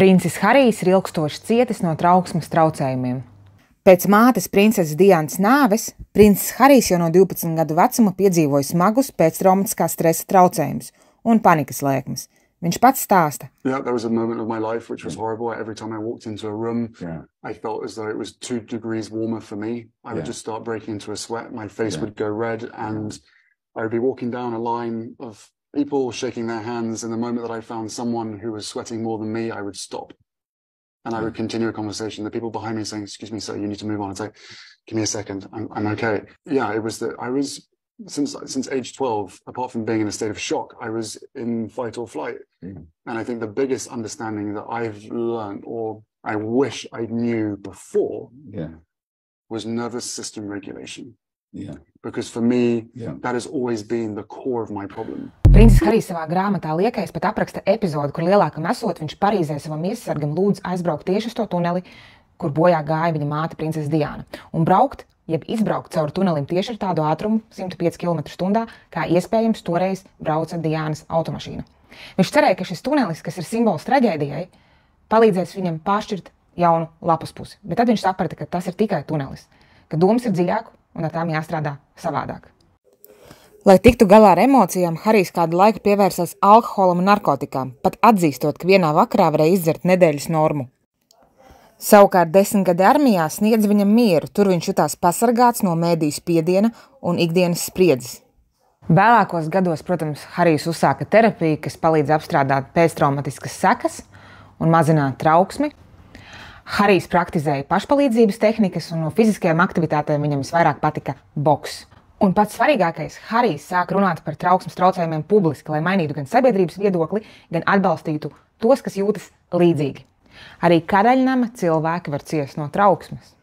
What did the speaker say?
Princis Harijs ir ilgstoši cietis no trauksmes traucējumiem. Pēc mātes princeses Diānas nāves, princis Harijs jau no 12 gadu vecuma piedzīvoja smagus pēctraumatiskā stresa traucējumus un panikas lēkmes. Viņš pats stāsta. Yeah, there was a moment of my life which was horrible. Every time I walked into a room, I felt as though it was 2 degrees warmer for me. I would just start breaking into a sweat. My face would go red and I would be walking down a line of people shaking their hands. And the moment that I found someone who was sweating more than me, I would stop. And I would continue a conversation. The people behind me saying, "Excuse me, sir, you need to move on." I'd say, "Give me a second. I'm okay." Yeah, it was that I was, since age 12, apart from being in a state of shock, I was in fight or flight. And I think the biggest understanding that I've learned, or I wish I knew before, was nervous system regulation. Because for me, that has always been the core of my problem. Princis Harijs savā grāmatā Liekais pat apraksta epizodi, kur lielākam esot, viņš Parīzē savam miesasargam lūdz aizbraukt tieši uz to tuneli, kur bojā gāja viņa māte princese Diāna. Un braukt, jeb izbraukt cauri tunelim tieši ar tādu ātrumu 105 km/h, kā iespējams toreiz brauca Diānas automašīna. Viņš cerēja, ka šis tunelis, kas ir simbols traģēdijai, palīdzēs viņam pāršķirt jaunu lapas pusi. Bet tad viņš saprata, ka tas ir tikai tunelis, ka domas ir dziļāk un ar tām jāstrādā savādāk. Lai tiktu galā ar emocijām, Harijs kādu laiku pievērsās alkoholam un narkotikām, pat atzīstot, ka vienā vakarā varēja izdzert nedēļas normu. Savukārt 10 gadi armijā sniedz viņam mieru, tur viņš jutās pasargāts no mēdīju spiediena un ikdienas spriedzes. Vēlākos gados, protams, Harijs uzsāka terapiju, kas palīdz apstrādāt pēctraumatiskas sekas un mazināt trauksmi. Harijs praktizēja pašpalīdzības tehnikas un no fiziskajām aktivitātēm viņam visvairāk patika boks. Un pats svarīgākais, Harijs sāka runāt par trauksmes traucējumiem publiski, lai mainītu gan sabiedrības viedokli, gan atbalstītu tos, kas jūtas līdzīgi. Arī Karaļnama cilvēki var ciest no trauksmes.